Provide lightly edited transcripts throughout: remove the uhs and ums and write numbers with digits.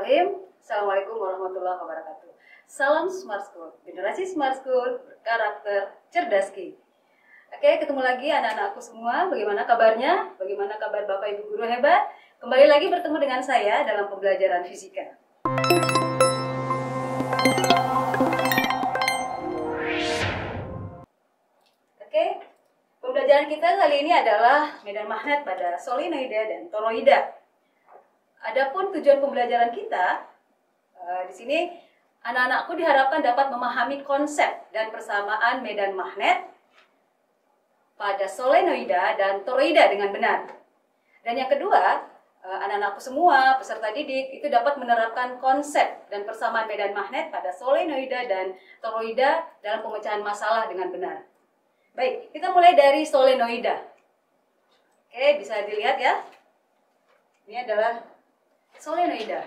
Bismillahirrahmanirrahim. Assalamualaikum warahmatullahi wabarakatuh. Salam Smart School, generasi Smart School berkarakter cerdas Ki. Oke, ketemu lagi anak-anakku semua. Bagaimana kabarnya? Bagaimana kabar Bapak Ibu guru hebat? Kembali lagi bertemu dengan saya dalam pembelajaran fisika. Oke, pembelajaran kita kali ini adalah medan magnet pada solenoida dan toroida. Adapun tujuan pembelajaran kita, di sini anak-anakku diharapkan dapat memahami konsep dan persamaan medan magnet pada solenoida dan toroida dengan benar. Dan yang kedua, anak-anakku semua, peserta didik, itu dapat menerapkan konsep dan persamaan medan magnet pada solenoida dan toroida dalam pemecahan masalah dengan benar. Baik, kita mulai dari solenoida. Oke, bisa dilihat ya. Ini adalah solenoida.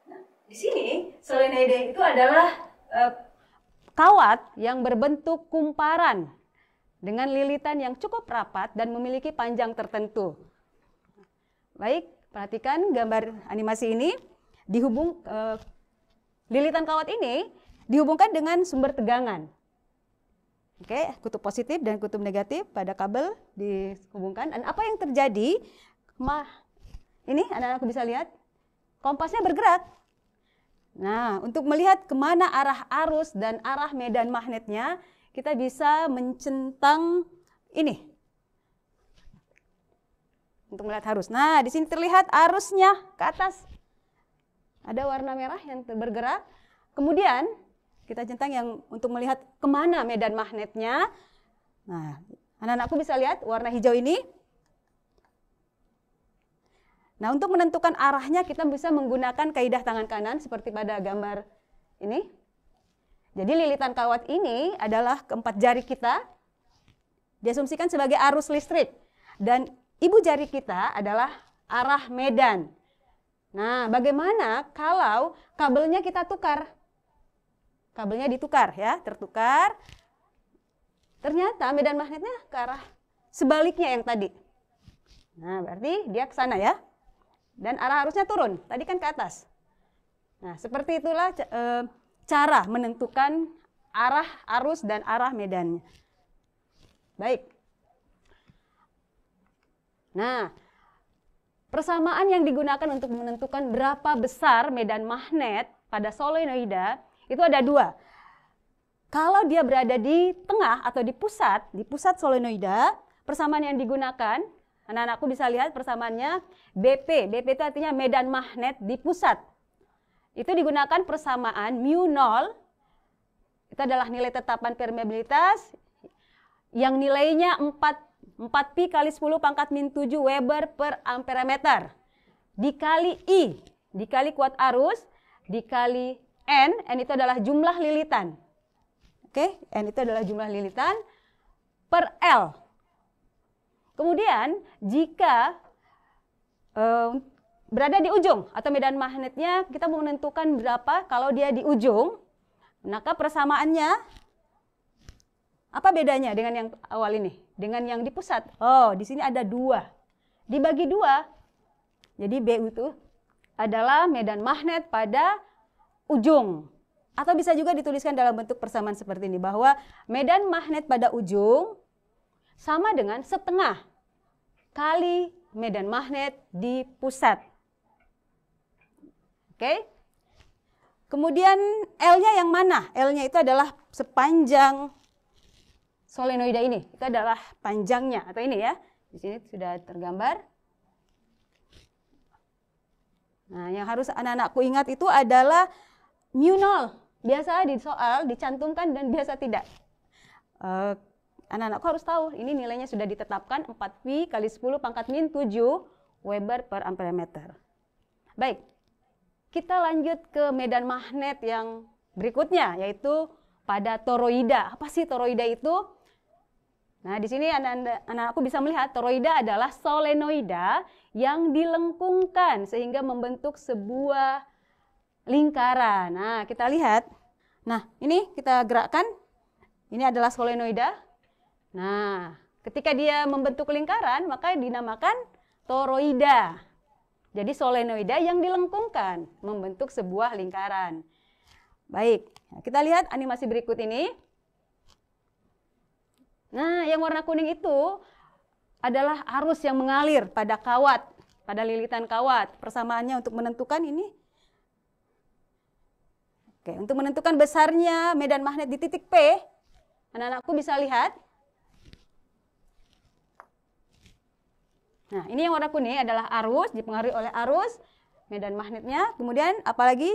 Nah, di sini solenoida itu adalah kawat yang berbentuk kumparan dengan lilitan yang cukup rapat dan memiliki panjang tertentu. Baik, perhatikan gambar animasi ini. Lilitan kawat ini dihubungkan dengan sumber tegangan. Oke, kutub positif dan kutub negatif pada kabel dihubungkan. Dan apa yang terjadi? Ini anak-anakku bisa lihat. Kompasnya bergerak. Nah, untuk melihat kemana arah arus dan arah medan magnetnya, kita bisa mencentang ini. Untuk melihat arus. Nah, di sini terlihat arusnya ke atas. Ada warna merah yang bergerak. Kemudian, kita centang yang untuk melihat kemana medan magnetnya. Nah, anak-anakku bisa lihat warna hijau ini. Nah, untuk menentukan arahnya kita bisa menggunakan kaidah tangan kanan seperti pada gambar ini. Jadi lilitan kawat ini adalah keempat jari kita diasumsikan sebagai arus listrik. Dan ibu jari kita adalah arah medan. Nah, bagaimana kalau kabelnya kita tukar? Kabelnya ditukar ya, tertukar. Ternyata medan magnetnya ke arah sebaliknya yang tadi. Nah, berarti dia ke sana ya. Dan arah arusnya turun, tadi kan ke atas. Nah, seperti itulah cara menentukan arah arus dan arah medannya. Baik. Nah, persamaan yang digunakan untuk menentukan berapa besar medan magnet pada solenoida itu ada dua. Kalau dia berada di tengah atau di pusat solenoida, persamaan yang digunakan, anak-anakku bisa lihat persamaannya BP. BP itu artinya medan magnet di pusat. Itu digunakan persamaan mu 0. Itu adalah nilai tetapan permeabilitas yang nilainya 4 pi kali 10 pangkat min 7 Weber per ampere meter. Dikali I, dikali kuat arus, dikali N itu adalah jumlah lilitan. Oke, N itu adalah jumlah lilitan per L. Kemudian jika berada di ujung atau medan magnetnya kita mau menentukan berapa kalau dia di ujung, maka persamaannya apa bedanya dengan yang awal ini? Dengan yang di pusat. Oh, di sini ada 2. Dibagi 2. Jadi BU itu adalah medan magnet pada ujung. Atau bisa juga dituliskan dalam bentuk persamaan seperti ini bahwa medan magnet pada ujung sama dengan setengah kali medan magnet di pusat. Oke. Kemudian L-nya yang mana? L-nya itu adalah sepanjang solenoida ini. Itu adalah panjangnya atau ini ya. Di sini sudah tergambar. Nah, yang harus anak-anakku ingat itu adalah mu 0. Biasa di soal dicantumkan dan biasa tidak. Anak-anakku harus tahu, ini nilainya sudah ditetapkan 4 pi kali 10 pangkat min 7 Weber per ampere meter. Baik, kita lanjut ke medan magnet yang berikutnya, yaitu pada toroida. Apa sih toroida itu? Nah, di sini anak-anakku bisa melihat toroida adalah solenoida yang dilengkungkan sehingga membentuk sebuah lingkaran. Nah, kita lihat. Nah, ini kita gerakkan. Ini adalah solenoida. Nah, ketika dia membentuk lingkaran, maka dinamakan toroida. Jadi solenoida yang dilengkungkan membentuk sebuah lingkaran. Baik, kita lihat animasi berikut ini. Nah, yang warna kuning itu adalah arus yang mengalir pada kawat, pada lilitan kawat. Persamaannya untuk menentukan ini. Oke, untuk menentukan besarnya medan magnet di titik P, anak-anakku bisa lihat. Nah, ini yang warna kuning adalah arus, dipengaruhi oleh arus medan magnetnya. Kemudian apalagi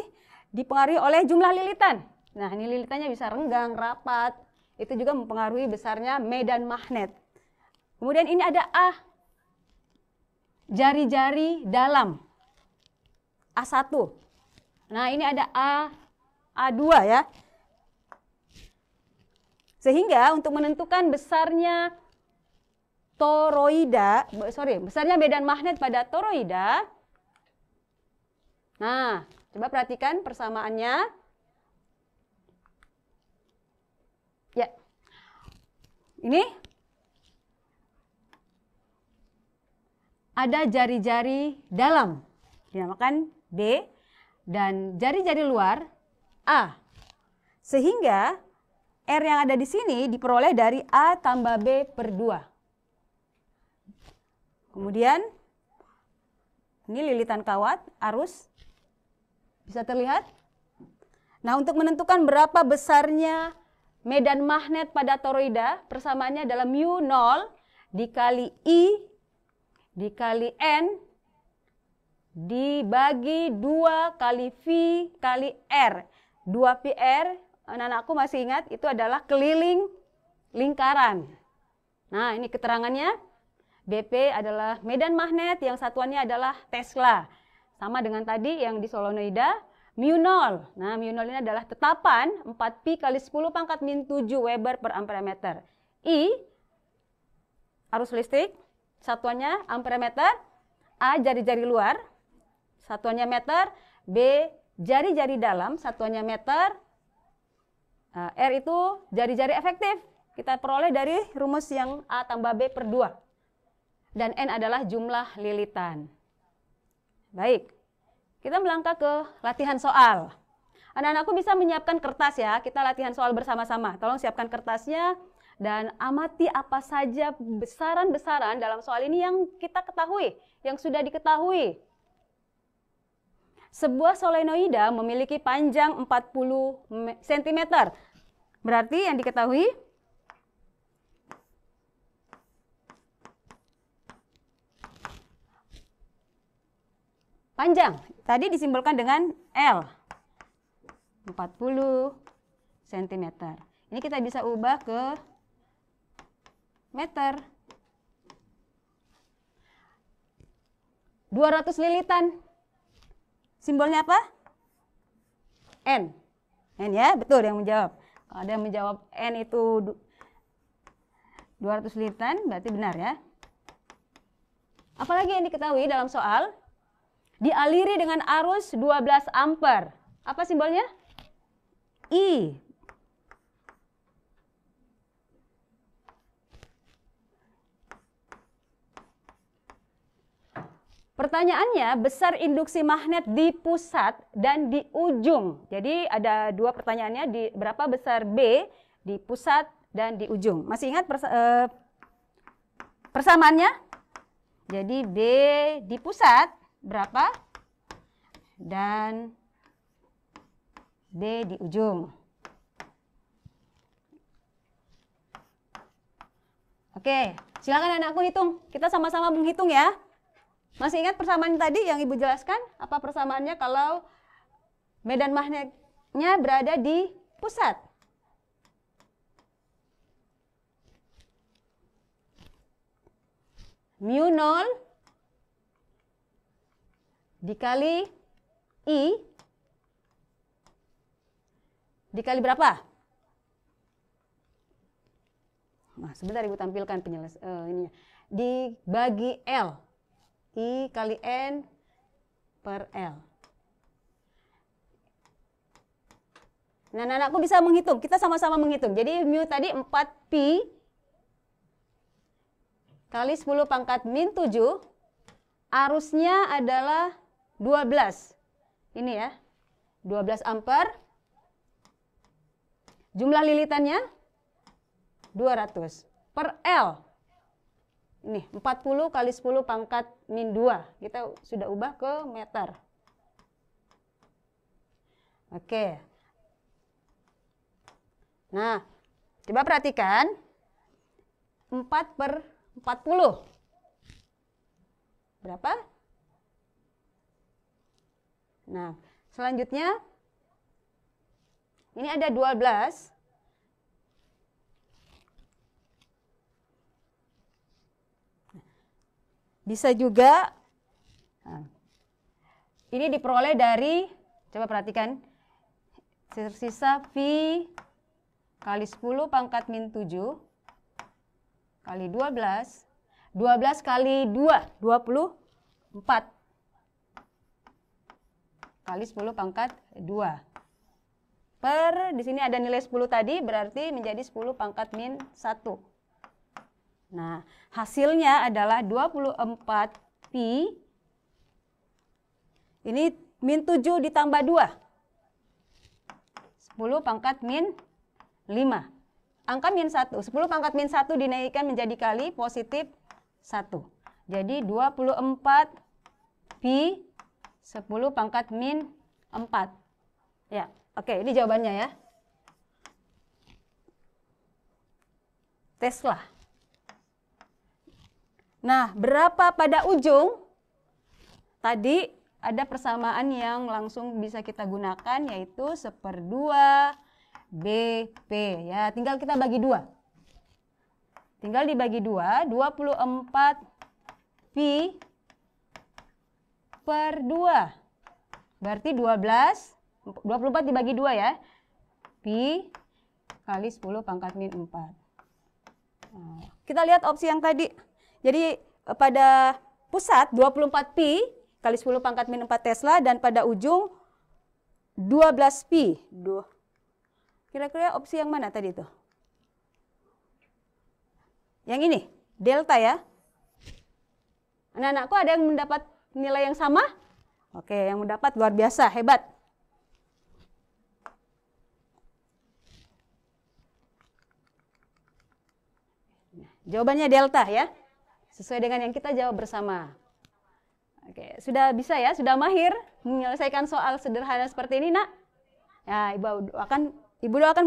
dipengaruhi oleh jumlah lilitan. Nah, ini lilitannya bisa renggang, rapat. Itu juga mempengaruhi besarnya medan magnet. Kemudian ini ada A. Jari-jari dalam. A1. Nah, ini ada A2 ya. Sehingga untuk menentukan besarnya besarnya medan magnet pada toroida. Nah, coba perhatikan persamaannya. Ya. Ini ada jari-jari dalam, dinamakan B, dan jari-jari luar A. Sehingga R yang ada di sini diperoleh dari A tambah B per 2. Kemudian, ini lilitan kawat, arus, bisa terlihat. Nah, untuk menentukan berapa besarnya medan magnet pada toroida, persamaannya adalah mu 0 dikali I dikali N dibagi 2 kali V kali R. 2PR, anak-anakku masih ingat, itu adalah keliling lingkaran. Nah, ini keterangannya. BP adalah medan magnet, yang satuannya adalah Tesla. Sama dengan tadi yang di solenoida, mu 0. Nah, mu 0 ini adalah tetapan 4pi kali 10 pangkat min 7 Weber per ampere meter. I, arus listrik, satuannya ampere meter. A, jari-jari luar, satuannya meter. B, jari-jari dalam, satuannya meter. R itu jari-jari efektif. Kita peroleh dari rumus yang A tambah B per 2. Dan N adalah jumlah lilitan. Baik, kita melangkah ke latihan soal. Anak-anakku bisa menyiapkan kertas ya, kita latihan soal bersama-sama. Tolong siapkan kertasnya dan amati apa saja besaran-besaran dalam soal ini yang kita ketahui, yang sudah diketahui. Sebuah solenoida memiliki panjang 40 cm. Berarti yang diketahui panjang, tadi disimbolkan dengan L, 40 cm. Ini kita bisa ubah ke meter. 200 lilitan. Simbolnya apa? N. N ya, betul yang menjawab. Kalau ada yang menjawab N itu 200 lilitan, berarti benar ya. Apalagi yang diketahui dalam soal? Dialiri dengan arus 12 ampere. Apa simbolnya? I. Pertanyaannya, besar induksi magnet di pusat dan di ujung. Jadi ada dua pertanyaannya, berapa besar B di pusat dan di ujung. Masih ingat persamaannya? Jadi B di pusat berapa? Dan D di ujung. Oke, silakan anakku hitung. Kita sama-sama menghitung ya. Masih ingat persamaan tadi yang Ibu jelaskan? Apa persamaannya kalau medan magnetnya berada di pusat? Mu 0 dikali I dikali berapa? Nah, sebentar Ibu tampilkan ininya. Dibagi L. I kali N per L. Nah, anakku bisa menghitung. Kita sama-sama menghitung. Jadi mu tadi 4pi kali 10 pangkat min 7 arusnya adalah 12. Ini ya, 12 ampere. Jumlah lilitannya 200 per L. Ini 40 kali 10 pangkat min 2. Kita sudah ubah ke meter. Oke. Nah, coba perhatikan. 4 per 40. Berapa? Nah, selanjutnya ini ada 12. Bisa juga, nah, ini diperoleh dari, coba perhatikan, tersisa V kali 10 pangkat min 7 kali 12, 12 kali 2, 24 kali 10 pangkat 2. Per, di sini ada nilai 10 tadi, berarti menjadi 10 pangkat min 1. Nah, hasilnya adalah 24 pi. Ini min 7 ditambah 2. 10 pangkat min 5. Angka min 1. 10 pangkat min 1 dinaikkan menjadi kali positif 1. Jadi 24 pi 10 pangkat min 4. Ya, oke, ini jawabannya ya. Tesla. Nah, berapa pada ujung? Tadi ada persamaan yang langsung bisa kita gunakan, yaitu 1/2 BP. Ya, tinggal kita bagi 2. Tinggal dibagi 2, 24 pi per 2. Berarti 24 dibagi 2 ya. Pi kali 10 pangkat min 4. Nah, kita lihat opsi yang tadi. Jadi pada pusat 24 pi kali 10 pangkat min 4 Tesla, dan pada ujung 12 pi. Kira-kira opsi yang mana tadi itu? Yang ini, delta ya. Anak-anakku ada yang mendapat nilai yang sama? Oke, yang mendapat luar biasa, hebat. Jawabannya delta ya. Sesuai dengan yang kita jawab bersama. Oke, sudah bisa ya, sudah mahir menyelesaikan soal sederhana seperti ini, Nak? Ya, Ibu doakan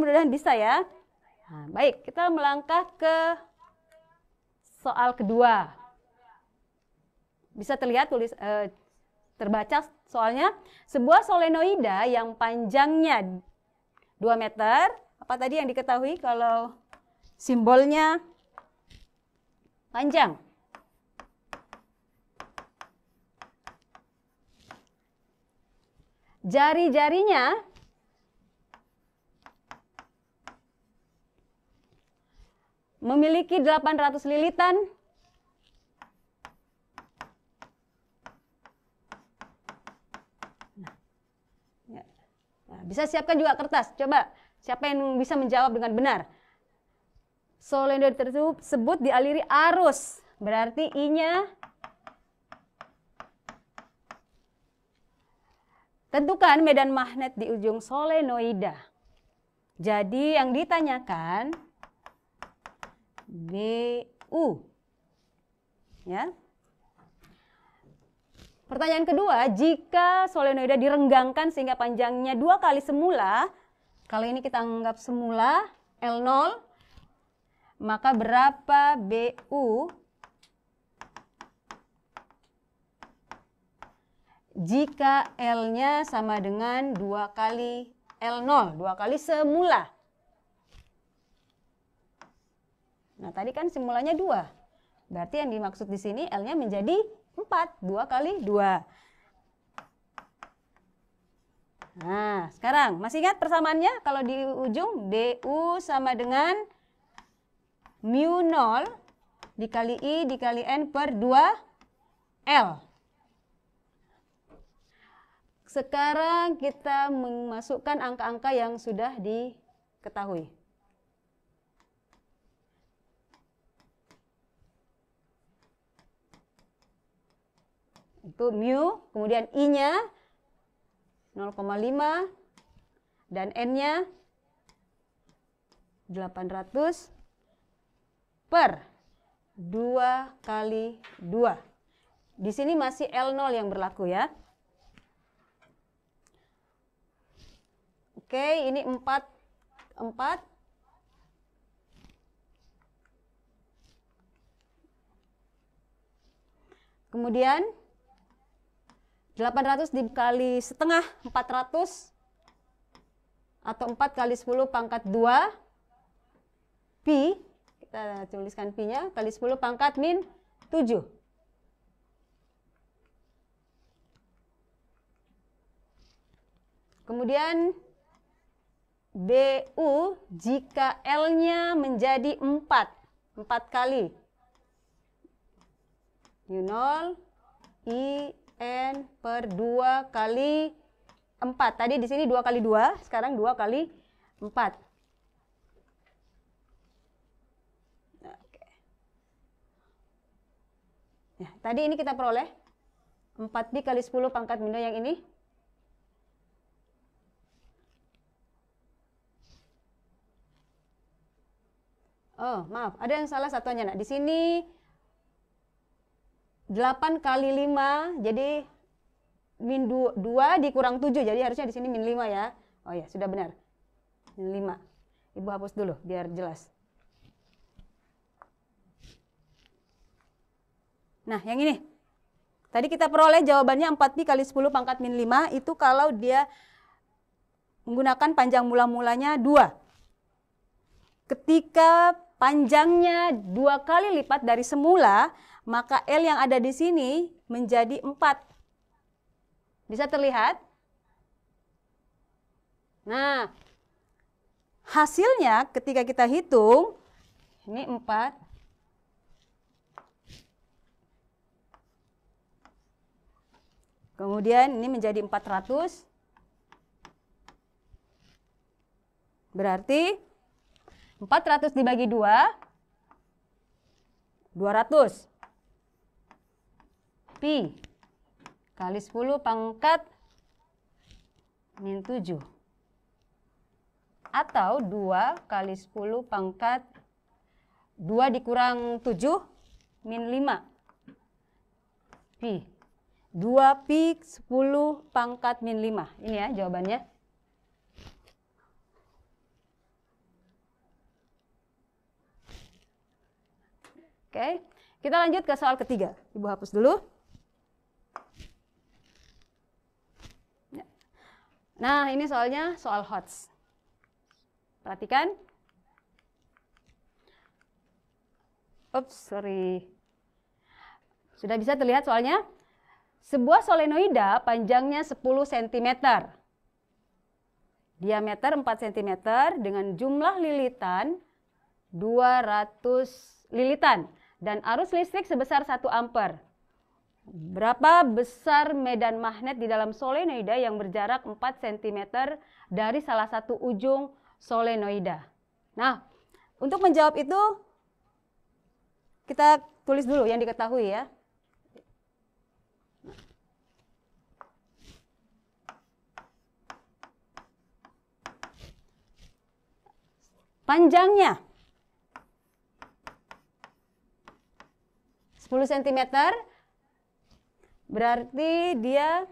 mudah-mudahan bisa ya. Nah, baik, kita melangkah ke soal kedua. Bisa terlihat terbaca soalnya, sebuah solenoida yang panjangnya 2 meter. Apa tadi yang diketahui kalau simbolnya panjang? Jari-jarinya memiliki 800 lilitan. Nah, bisa siapkan juga kertas. Coba, siapa yang bisa menjawab dengan benar? Solenoida tersebut dialiri arus. Berarti I-nya, tentukan medan magnet di ujung solenoida. Jadi yang ditanyakan BU. Ya. Pertanyaan kedua, jika solenoida direnggangkan sehingga panjangnya 2 kali semula, kalau ini kita anggap semula L0, maka berapa BU jika L-nya sama dengan 2 kali L0, 2 kali semula? Nah, tadi kan semulanya 2. Berarti yang dimaksud di sini L-nya menjadi 4, 2 kali 2. Nah, sekarang masih ingat persamaannya? Kalau di ujung BU sama dengan mu 0 dikali I dikali N per 2L. Sekarang kita memasukkan angka-angka yang sudah diketahui. Itu mu, kemudian I-nya 0,5 dan N-nya 800 per 2 kali 2. Di sini masih L0 yang berlaku ya. Oke, ini 4. Kemudian 800 dikali setengah 400 atau 4 kali 10 pangkat 2 pi, kita tuliskan pi-nya, kali 10 pangkat min 7. Kemudian BU jika L-nya menjadi 4 kali U0 IN per 2 kali 4. Tadi di sini 2 kali 2, sekarang 2 kali 4. Oke. Ya, tadi ini kita peroleh 4pi kali 10 pangkat min 2 yang ini. Oh, maaf, ada yang salah satunya. Nah, di sini 8 kali 5, jadi min 2 dikurang 7, jadi harusnya di sini min 5 ya. Oh ya, sudah benar. Min 5. Ibu hapus dulu biar jelas. Nah, yang ini. Tadi kita peroleh jawabannya 4pi kali 10 pangkat min 5, itu kalau dia menggunakan panjang mula-mulanya 2. Ketika panjangnya 2 kali lipat dari semula, maka L yang ada di sini menjadi 4. Bisa terlihat? Nah, hasilnya ketika kita hitung, ini 4. Kemudian ini menjadi 400. Berarti 400 dibagi 2, 200. Pi kali 10 pangkat min 7. Atau 2 kali 10 pangkat 2 dikurang 7 min 5. Pi. 2pi 10 pangkat min 5. Ini ya jawabannya. Oke, kita lanjut ke soal ketiga. Ibu hapus dulu. Nah, ini soalnya soal HOTS. Perhatikan. Ups, sorry. Sudah bisa terlihat soalnya? Sebuah solenoida panjangnya 10 cm. Diameter 4 cm dengan jumlah lilitan 200 lilitan. Dan arus listrik sebesar 1 ampere. Berapa besar medan magnet di dalam solenoida yang berjarak 4 cm dari salah satu ujung solenoida? Nah, untuk menjawab itu kita tulis dulu yang diketahui ya. Panjangnya 10 cm, berarti dia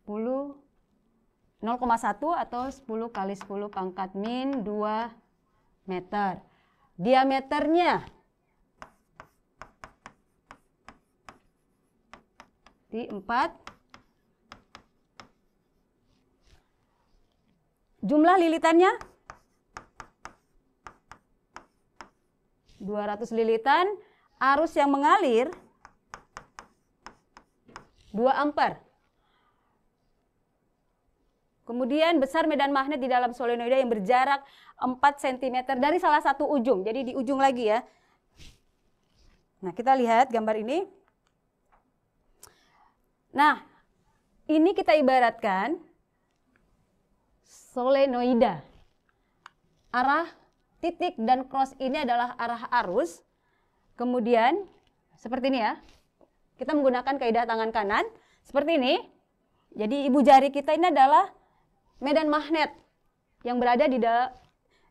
0,1 atau 10 kali 10 pangkat min 2 meter. Diameternya di 4. Jumlah lilitannya 200 lilitan. Arus yang mengalir 2 ampere. Kemudian besar medan magnet di dalam solenoida yang berjarak 4 cm dari salah satu ujung. Jadi di ujung lagi ya. Nah, kita lihat gambar ini. Nah, ini kita ibaratkan solenoida. Arah titik dan cross ini adalah arah arus. Kemudian seperti ini ya. kita menggunakan kaidah tangan kanan seperti ini. Jadi ibu jari kita ini adalah medan magnet yang berada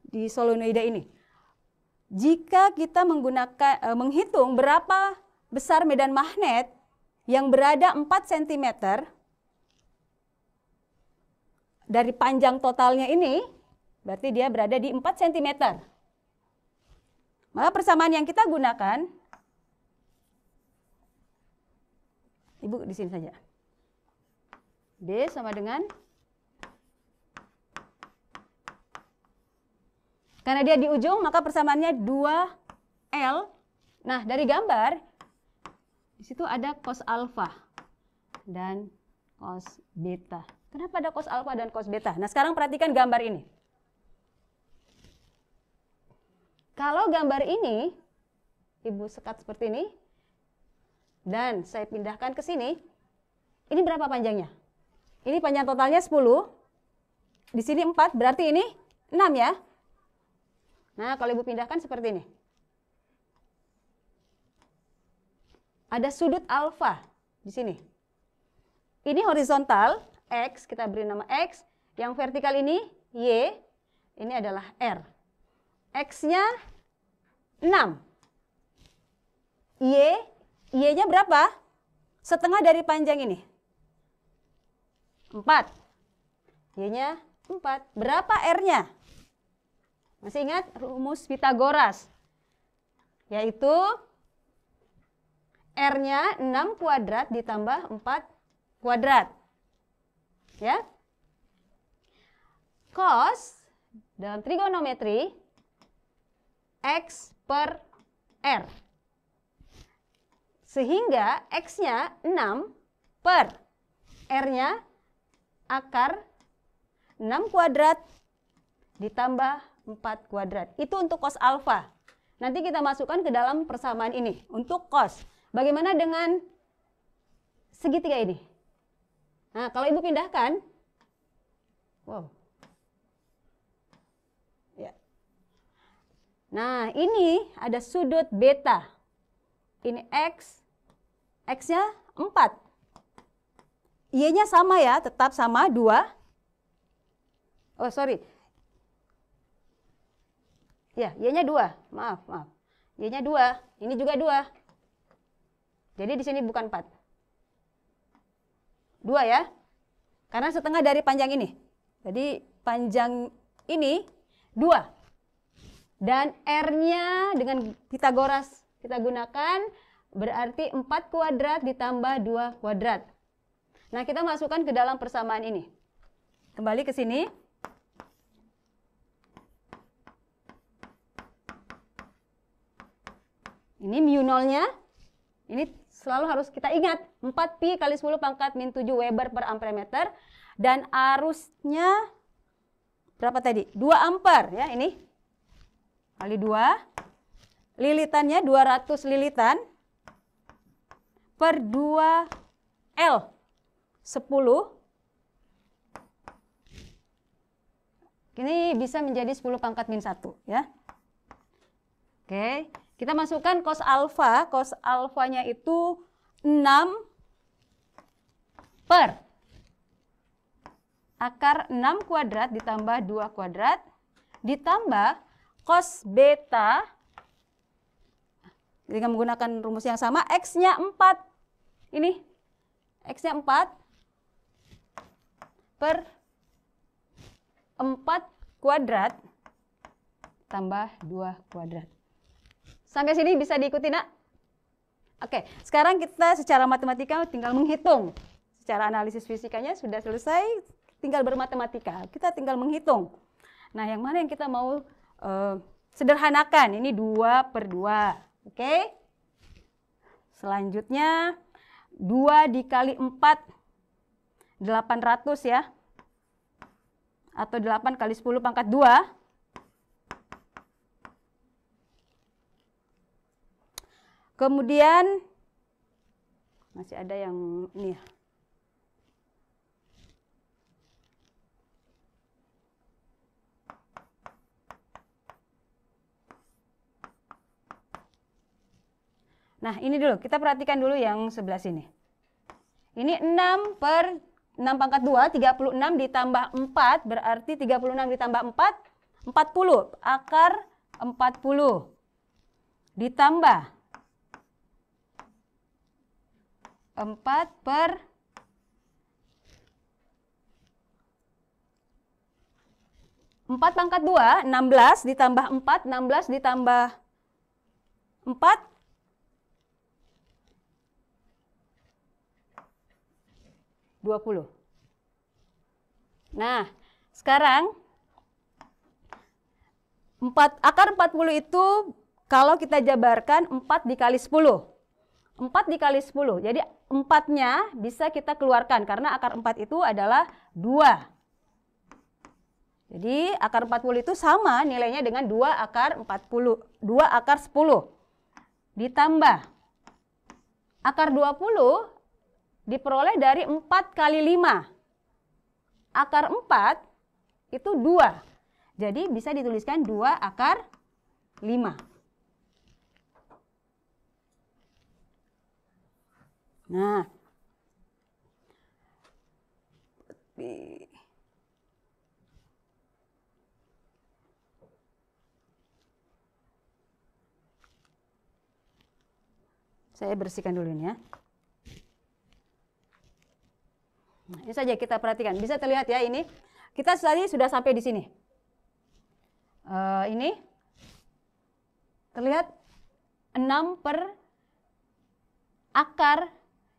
di solenoida ini. Jika kita menghitung berapa besar medan magnet yang berada 4 cm dari panjang totalnya ini, berarti dia berada di 4 cm. Maka persamaan yang kita gunakan, Ibu di sini saja. D sama dengan, karena dia di ujung maka persamaannya 2L. Nah, dari gambar di situ ada cos alfa dan cos beta. Kenapa ada cos alfa dan cos beta? Nah, sekarang perhatikan gambar ini. Kalau gambar ini Ibu sekat seperti ini dan saya pindahkan ke sini, ini berapa panjangnya? Ini panjang totalnya 10. Di sini 4, berarti ini 6 ya. Nah, kalau Ibu pindahkan seperti ini. Ada sudut alfa di sini. Ini horizontal, X, kita beri nama X. Yang vertikal ini, Y. Ini adalah R. X-nya 6. Y-nya berapa? Setengah dari panjang ini. 4. Y-nya 4. Berapa R-nya? Masih ingat rumus Pythagoras? Yaitu R-nya 6 kuadrat ditambah 4 kuadrat. Ya. Cos dalam trigonometri X per R. Sehingga X-nya 6 per R-nya akar 6 kuadrat ditambah 4 kuadrat. Itu untuk cos alfa. Nanti kita masukkan ke dalam persamaan ini. Untuk cos. Bagaimana dengan segitiga ini? Nah, kalau Ibu pindahkan. Wow. Ya. Nah, ini ada sudut beta. Ini X. X-nya 4. Y-nya sama ya, tetap sama 2. Oh, sorry. Ya, Y-nya 2. Maaf. Y-nya 2. Ini juga 2. Jadi di sini bukan 4. 2 ya. Karena setengah dari panjang ini. Jadi panjang ini 2. Dan R-nya dengan Pythagoras kita gunakan berarti 4 kuadrat ditambah 2 kuadrat. Nah, kita masukkan ke dalam persamaan ini. Kembali ke sini. Ini mu nolnya. Ini selalu harus kita ingat. 4pi kali 10 pangkat min 7 Weber per ampere meter. Dan arusnya berapa tadi? 2 ampere ya ini. Kali 2. Lilitannya 200 lilitan per 2L 10. Ini bisa menjadi 10 pangkat min 1 ya. Oke, kita masukkan cos alfa. Cos alfanya itu 6 per akar 6 kuadrat ditambah 2 kuadrat ditambah cos beta dengan menggunakan rumus yang sama, X-nya 4. Ini, X-nya 4 per 4 kuadrat tambah 2 kuadrat. Sampai sini bisa diikuti, Nak? Oke, sekarang kita secara matematika tinggal menghitung. Secara analisis fisikanya sudah selesai, tinggal bermatematika. Kita tinggal menghitung. Nah, yang mana yang kita mau sederhanakan? Ini 2 per 2. Oke. Selanjutnya 2 dikali 4 800 ya. Atau 8 kali 10 pangkat 2. Kemudian masih ada yang ini ya. Nah, ini dulu, kita perhatikan dulu yang sebelah sini. Ini 6 per 6 pangkat 2, 36 ditambah 4, berarti 36 ditambah 4, 40. Akar 40. Ditambah 4 per 4 pangkat 2, 16 ditambah 4, 16 ditambah 4, 20. Nah, sekarang akar 40 itu kalau kita jabarkan 4 dikali 10. 4 dikali 10. Jadi 4-nya bisa kita keluarkan karena akar 4 itu adalah 2. Jadi akar 40 itu sama nilainya dengan 2 akar 40, 2 akar 10. Ditambah akar 20 diperoleh dari 4 kali 5. Akar 4 itu 2. Jadi bisa dituliskan 2 akar 5. Nah, saya bersihkan dulu ini ya. Nah, ini saja kita perhatikan. Bisa terlihat ya ini. Kita tadi sudah sampai di sini. Ini terlihat 6 per akar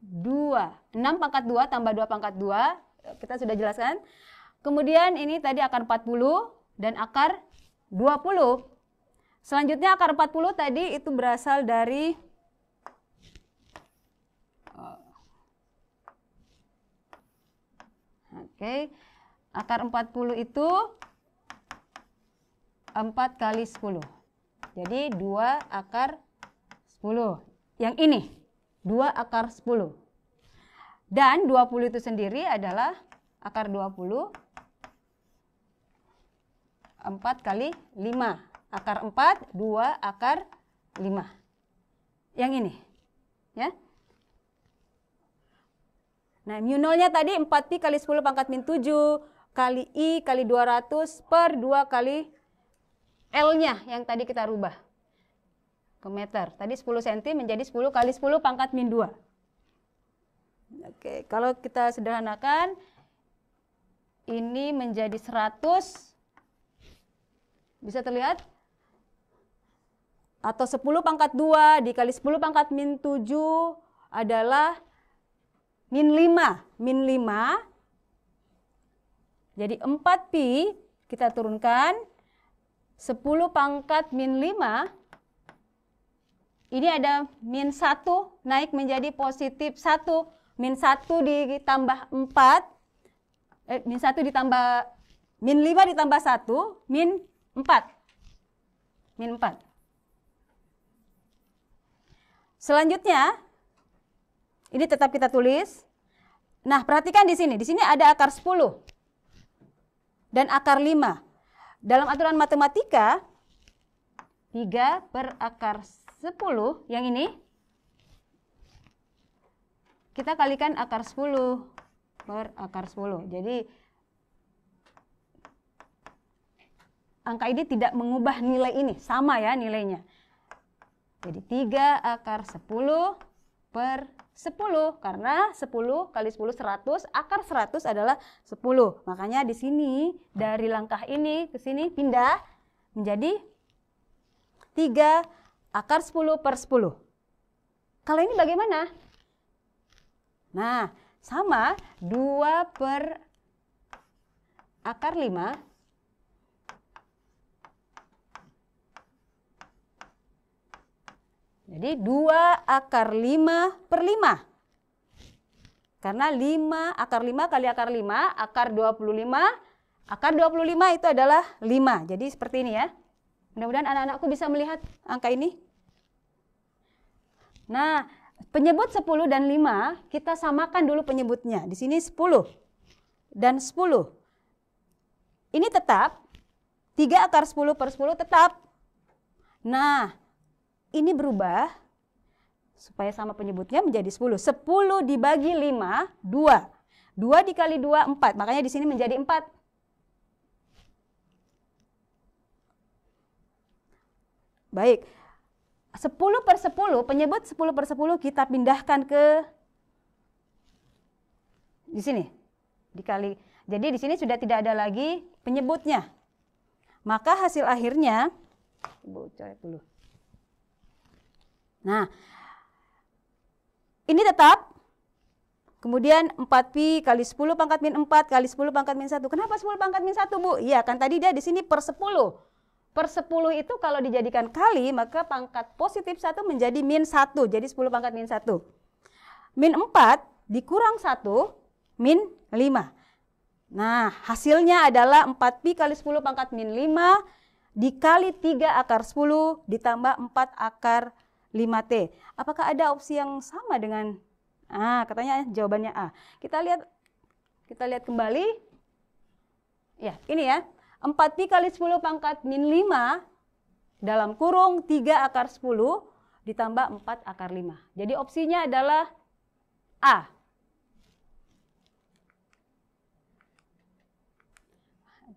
2. 6 pangkat 2 tambah 2 pangkat 2. Kita sudah jelaskan. Kemudian ini tadi akar 40 dan akar 20. Selanjutnya akar 40 tadi itu berasal dari akar 40 itu 4 kali 10. Jadi 2 akar 10. Yang ini 2 akar 10. Dan 20 itu sendiri adalah akar 20 4 kali 5. Akar 4 2 akar 5. Yang ini ya. Nah, mu nolnya tadi 4pi kali 10 pangkat min 7 kali I kali 200 per 2 kali L-nya yang tadi kita rubah ke meter. Tadi 10 cm menjadi 10 kali 10 pangkat min 2. Oke, kalau kita sederhanakan ini menjadi 100. Bisa terlihat? Atau 10 pangkat 2 dikali 10 pangkat min 7 adalah min 5. Min 5. Jadi 4pi kita turunkan. 10 pangkat min 5. Ini ada min 1 naik menjadi positif 1. Min 1 ditambah 4. Min 1 ditambah min 5 ditambah 1. Min 4. Min 4. Selanjutnya ini tetap kita tulis. Nah, perhatikan di sini. Di sini ada akar 10 dan akar 5. Dalam aturan matematika 3 per akar 10 yang ini kita kalikan akar 10 per akar 10. Jadi angka ini tidak mengubah nilai ini, sama ya nilainya. Jadi 3 akar 10 per 10, karena 10 kali 10 100, akar 100 adalah 10. Makanya di sini dari langkah ini ke sini pindah menjadi 3 akar 10 per 10. Kalau ini bagaimana? Nah, sama 2 per akar 5 jadi 2 akar 5 per 5. Karena 5 akar 5 kali akar 5, akar 25. Akar 25 itu adalah 5. Jadi seperti ini ya. Mudah-mudahan anak-anakku bisa melihat angka ini. Nah, penyebut 10 dan 5 kita samakan dulu penyebutnya. Di sini 10 dan 10. Ini tetap. 3 akar 10 per 10 tetap. Nah, ini berubah supaya sama penyebutnya menjadi 10. 10 dibagi 5, 2. 2 dikali 2, 4. Makanya di sini menjadi 4. Baik. 10 per 10, penyebut 10 per 10 kita pindahkan ke di sini. Dikali. Jadi di sini sudah tidak ada lagi penyebutnya. Maka hasil akhirnya, Ibu coret dulu. Nah, ini tetap. Kemudian 4pi kali 10 pangkat min 4 kali 10 pangkat min 1. Kenapa 10 pangkat min 1, Bu? Iya, kan tadi dia di sini per 10. Per 10 itu kalau dijadikan kali, maka pangkat positif 1 menjadi min 1. Jadi 10 pangkat min 1. Min 4 dikurang 1, min 5. Nah, hasilnya adalah 4pi kali 10 pangkat min 5 dikali 3 akar 10 ditambah 4 akar 5T. Apakah ada opsi yang sama dengan katanya jawabannya A. Kita lihat kembali. Ya, ini ya. 4pi kali 10 pangkat min 5 dalam kurung 3 akar 10 ditambah 4 akar 5. Jadi opsinya adalah A.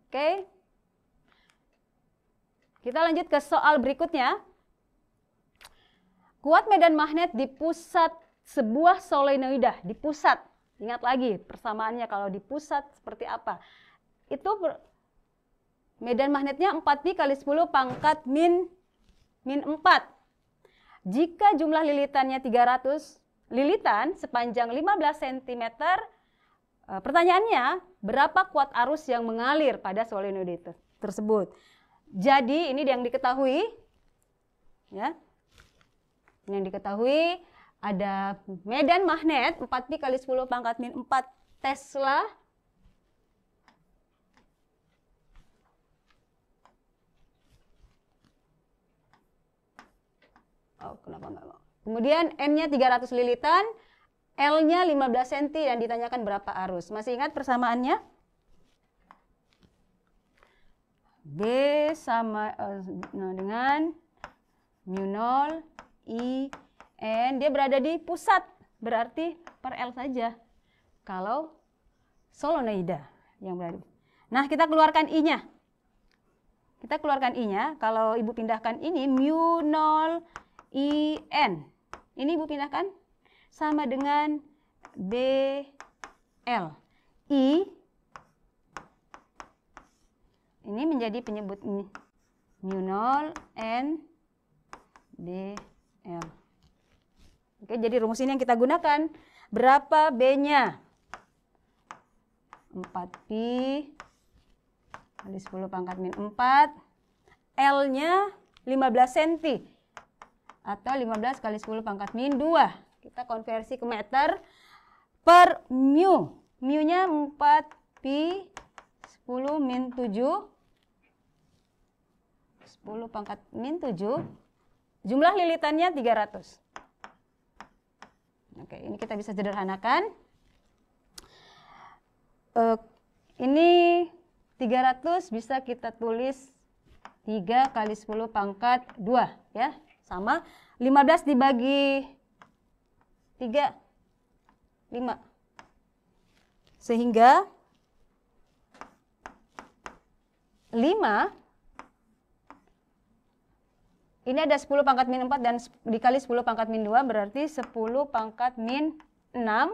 Oke. Kita lanjut ke soal berikutnya. Kuat medan magnet di pusat sebuah solenoida, di pusat. Ingat lagi persamaannya kalau di pusat seperti apa. Itu medan magnetnya 4pi kali 10 pangkat min 4. Jika jumlah lilitannya 300 lilitan sepanjang 15 cm, pertanyaannya berapa kuat arus yang mengalir pada solenoida tersebut. Jadi ini yang diketahui, ya. Yang diketahui ada medan magnet 4pi kali 10 pangkat min 4 Tesla. Kenapa enggak mau? Kemudian M-nya 300 lilitan, L-nya 15 cm dan ditanyakan berapa arus. Masih ingat persamaannya? B sama dengan mu0 I N, dia berada di pusat, berarti per L saja. Kalau solenoida yang berada. Nah, kita keluarkan I-nya. Kalau Ibu pindahkan ini mu0 I N. Ini Ibu pindahkan sama dengan BL. I ini menjadi penyebut mu0 N BL. Oke, jadi rumus ini yang kita gunakan. Berapa B-nya? 4pi kali 10 pangkat min 4. L-nya 15 cm. Atau 15 kali 10 pangkat min 2. Kita konversi ke meter per mu. Mu-nya 4pi 10 min 7. 10 pangkat min 7. Jumlah lilitannya 300. Oke, ini kita bisa sederhanakan. Ini 300 bisa kita tulis 3 kali 10 pangkat 2. Ya, sama. 15 dibagi 3, 5. Sehingga 5, ini ada 10 pangkat min 4 dan dikali 10 pangkat min 2 berarti 10 pangkat min 6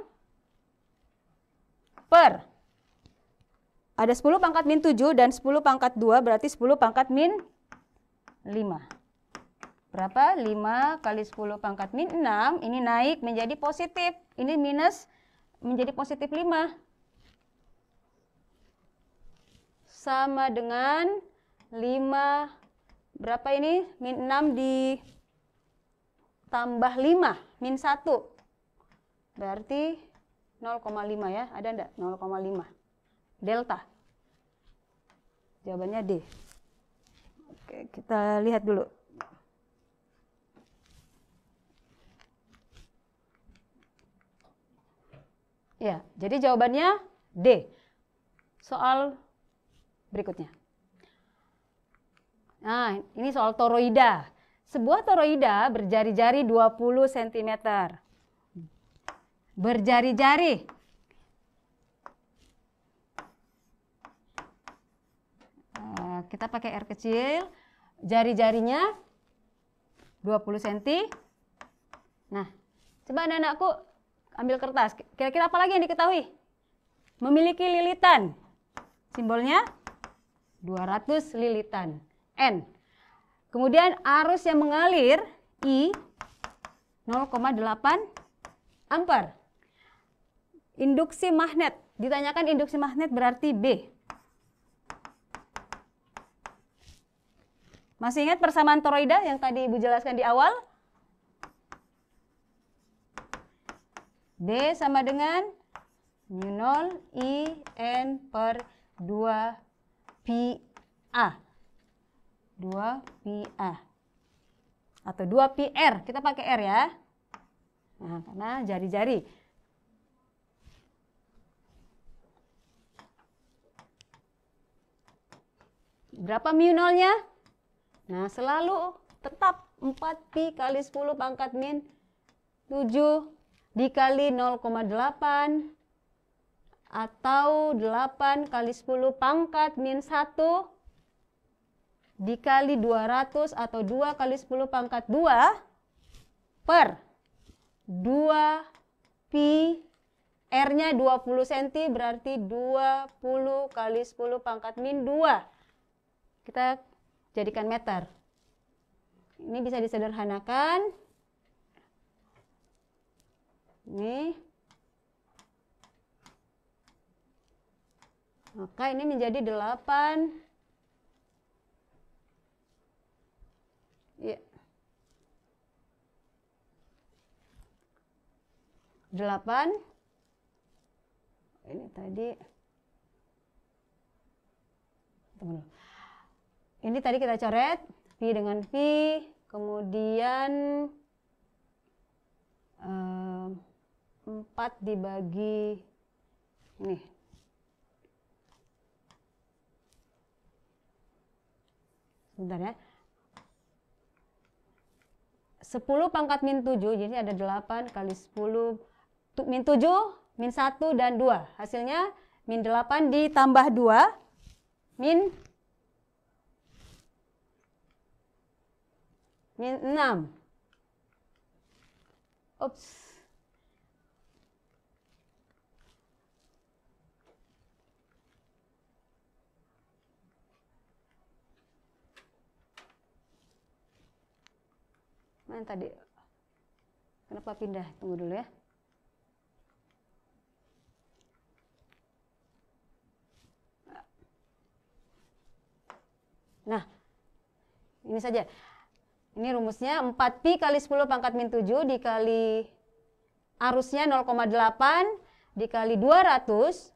per. Ada 10 pangkat min 7 dan 10 pangkat 2 berarti 10 pangkat min 5. Berapa? 5 kali 10 pangkat min 6, ini naik menjadi positif. Ini minus menjadi positif 5. Sama dengan 5, berapa ini? Min 6 ditambah 5, min 1. Berarti 0,5 ya, ada enggak? 0,5. Delta. Jawabannya D. Oke, kita lihat dulu. Ya, jadi jawabannya D. Soal berikutnya. Nah, ini soal toroida. Sebuah toroida berjari-jari 20 cm. Berjari-jari. Kita pakai R kecil. Jari-jarinya 20 cm. Nah, coba anak-anakku ambil kertas. Kira-kira apa lagi yang diketahui? Memiliki lilitan. Simbolnya 200 lilitan. N. Kemudian arus yang mengalir I 0,8 ampere. Induksi magnet. Ditanyakan induksi magnet berarti B. Masih ingat persamaan toroida yang tadi Ibu jelaskan di awal? B sama dengan mu0 I N per 2 pi A. 2 pi A. Atau 2 pi R. Kita pakai R ya. Nah, karena jari-jari. Berapa mu0-nya? Nah, selalu tetap 4 pi kali 10 pangkat min 7 dikali 0,8 atau 8 kali 10 pangkat min 1 dikali 200 atau 2 kali 10 pangkat 2 per 2 pi R-nya 20 cm berarti 20 kali 10 pangkat min 2. Kita jadikan meter. Ini bisa disederhanakan. Ini. Maka ini menjadi 8. Ya. 8. Ini tadi. Ini tadi kita coret pi dengan pi, kemudian 4 dibagi ini. Sebentar ya. 10 pangkat min 7, jadi ada 8 kali 10 min 7, min 1 dan 2. Hasilnya min 8 ditambah 2 min 6. Ups. Mana tadi? Kenapa pindah? Tunggu dulu ya. Nah, ini saja. Ini rumusnya 4 pi kali 10 pangkat min 7 dikali arusnya 0,8 dikali 200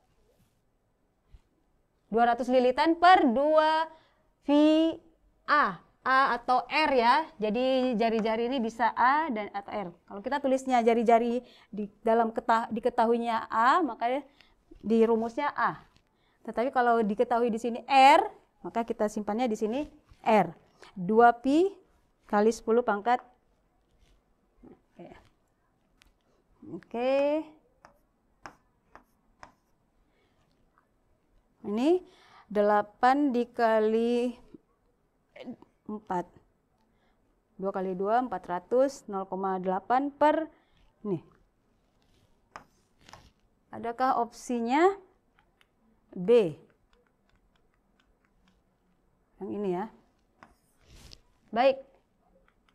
lilitan per 2 pi A. A atau R ya. Jadi jari-jari ini bisa A dan atau R. Kalau kita tulisnya jari-jari di dalam diketahuinya A, maka di rumusnya A. Tetapi kalau diketahui di sini R, maka kita simpannya di sini R. 2 pi kali 10 pangkat. Oke. Ini 8 dikali 4. 2 kali 2, 400, 0,8 per ini. Adakah opsinya B? Yang ini ya. Baik,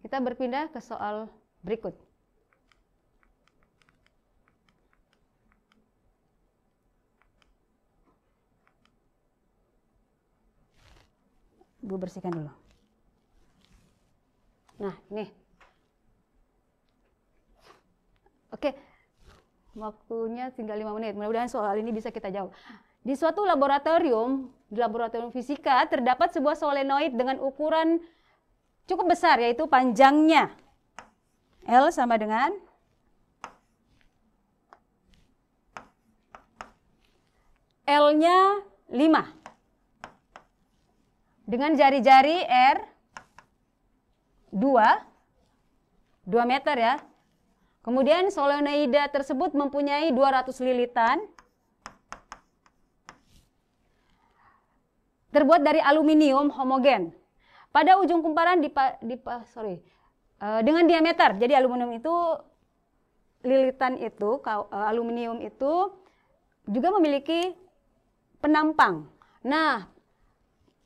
kita berpindah ke soal berikut. Ibu bersihkan dulu. Nah, ini. Oke, waktunya tinggal 5 menit. Mudah-mudahan soal ini bisa kita jawab. Di suatu laboratorium, di laboratorium fisika, terdapat sebuah solenoid dengan ukuran cukup besar, yaitu panjangnya L sama dengan L-nya 5. Dengan jari-jari R 2 meter ya. Kemudian solenoida tersebut mempunyai 200 lilitan. Terbuat dari aluminium homogen. Pada ujung kumparan dengan diameter. Jadi aluminium itu, lilitan itu, aluminium itu juga memiliki penampang. Nah,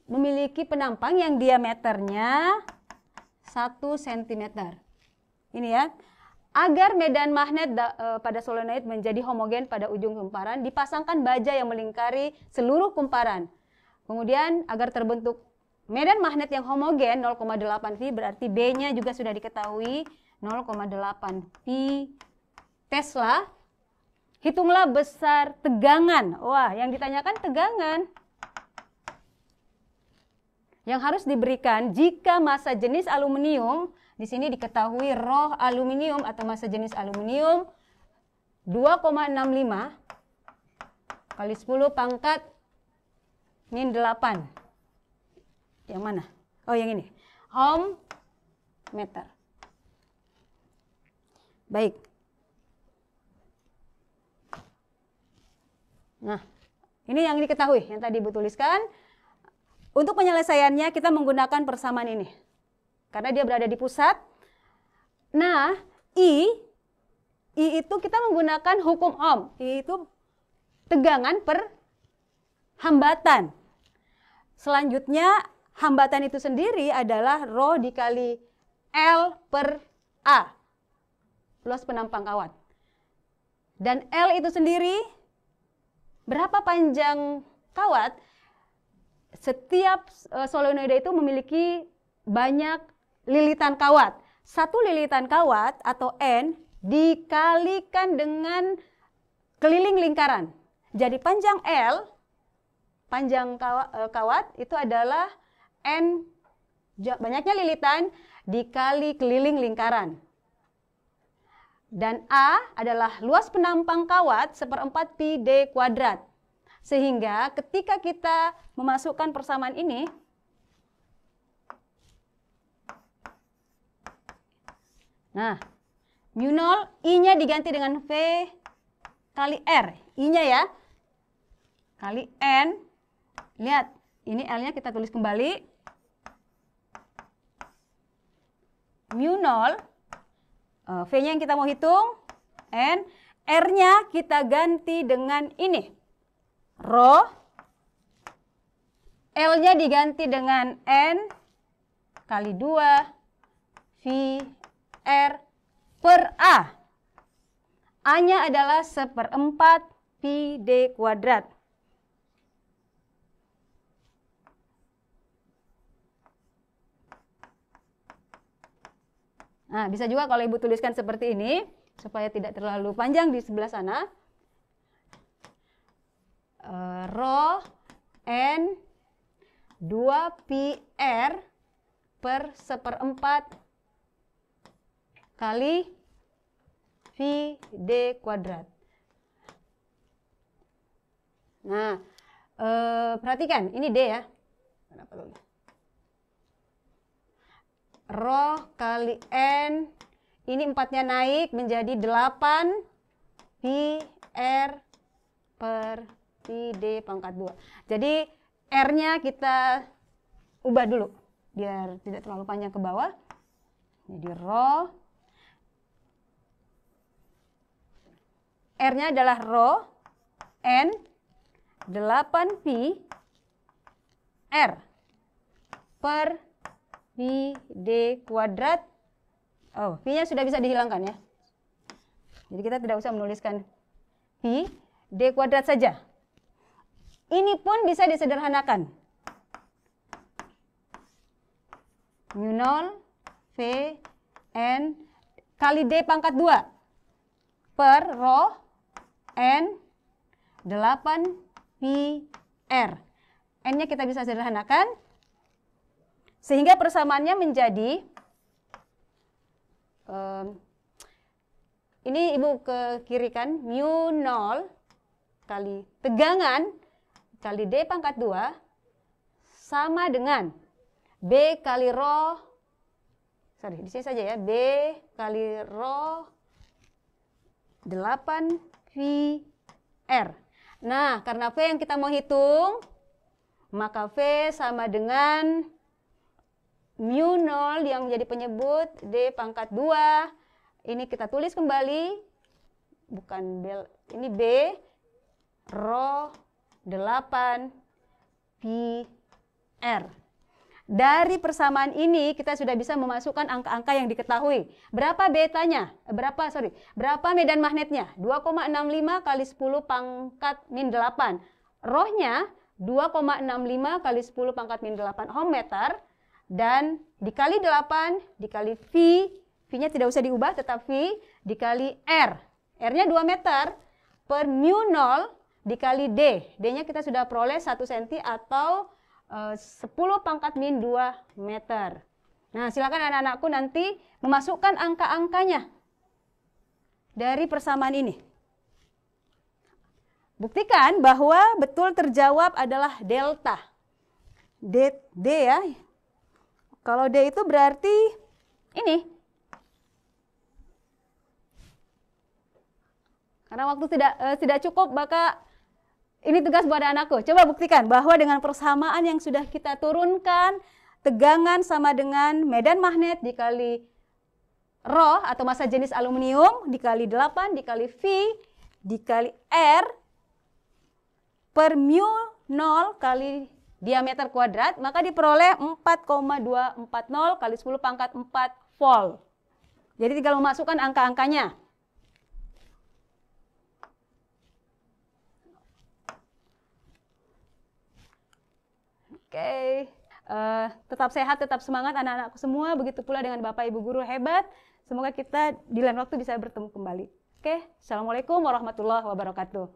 memiliki penampang yang diameternya 1 cm. Ini ya. Agar medan magnet pada solenoid menjadi homogen pada ujung kumparan, dipasangkan baja yang melingkari seluruh kumparan. Kemudian agar terbentuk medan magnet yang homogen 0,8 V, berarti B-nya juga sudah diketahui 0,8 V Tesla. Hitunglah besar tegangan. Wah, yang ditanyakan tegangan yang harus diberikan jika massa jenis aluminium, di sini diketahui Rho aluminium atau massa jenis aluminium 2,65 kali 10 pangkat min 8. Yang mana? Oh, yang ini. Ohm meter. Baik. Nah, ini yang diketahui, yang tadi Ibu tuliskan. Untuk penyelesaiannya kita menggunakan persamaan ini. Karena dia berada di pusat. Nah, I itu kita menggunakan hukum Ohm. I itu tegangan per hambatan. Selanjutnya, hambatan itu sendiri adalah Rho dikali L per A. Luas penampang kawat. Dan L itu sendiri, berapa panjang kawat? Setiap solenoida itu memiliki banyak lilitan kawat. Satu lilitan kawat atau N dikalikan dengan keliling lingkaran. Jadi panjang L, panjang kawat itu adalah N, banyaknya lilitan dikali keliling lingkaran. Dan A adalah luas penampang kawat 1/4 pi D kuadrat. Sehingga ketika kita memasukkan persamaan ini, nah, mu 0, I-nya diganti dengan V kali R. I-nya ya, kali N. Lihat, ini L-nya kita tulis kembali. Mu 0, V-nya yang kita mau hitung, N. R-nya kita ganti dengan ini. Rho, L-nya diganti dengan N kali 2 V R per A. A-nya adalah 1/4 pi D kuadrat. Nah, bisa juga kalau Ibu tuliskan seperti ini, supaya tidak terlalu panjang di sebelah sana. Rho N 2 pi R per 1/4 kali V D kuadrat. Nah, perhatikan, ini D ya. Rho kali N, ini 4-nya naik menjadi 8 pi R per pi D pangkat 2. Jadi R-nya kita ubah dulu biar tidak terlalu panjang ke bawah. Jadi Rho, R-nya adalah Rho N 8 pi R per pi D kuadrat. Oh, pi-nya sudah bisa dihilangkan ya. Jadi kita tidak usah menuliskan pi D kuadrat saja. Ini pun bisa disederhanakan. Mu 0 V N kali D pangkat 2 per Rho N 8 pi R. N-nya kita bisa sederhanakan. Sehingga persamaannya menjadi, ini Ibu ke kiri kan, mu 0 kali tegangan kali D pangkat 2 sama dengan B kali Rho sorry, di sini saja ya, B kali rho 8 V R. Nah, karena V yang kita mau hitung, maka V sama dengan mu 0 yang menjadi penyebut D pangkat 2. Ini kita tulis kembali, bukan B, ini B rho 8 V R. Dari persamaan ini kita sudah bisa memasukkan angka-angka yang diketahui. Berapa betanya? Berapa medan magnetnya? 2,65 kali 10 pangkat min 8. Rho-nya 2,65 kali 10 pangkat min 8 ohm meter. Dan dikali 8 dikali V. V-nya tidak usah diubah, tetap V. Dikali R. R-nya 2 meter per mu 0 dikali D. D-nya kita sudah peroleh 1 cm atau 10 pangkat min 2 meter. Nah, silakan anak-anakku nanti memasukkan angka-angkanya dari persamaan ini. Buktikan bahwa betul terjawab adalah delta. D ya. Kalau D itu berarti ini. Karena waktu tidak cukup, maka ini tugas buat anakku. Coba buktikan bahwa dengan persamaan yang sudah kita turunkan, tegangan sama dengan medan magnet dikali rho atau massa jenis aluminium dikali 8 dikali V dikali R per mu 0 kali diameter kuadrat, maka diperoleh 4,240 kali 10 pangkat 4 volt. Jadi tinggal memasukkan angka-angkanya. Oke, tetap sehat, tetap semangat anak-anakku semua. Begitu pula dengan Bapak Ibu guru hebat. Semoga kita di lain waktu bisa bertemu kembali. Oke, Assalamualaikum warahmatullahi wabarakatuh.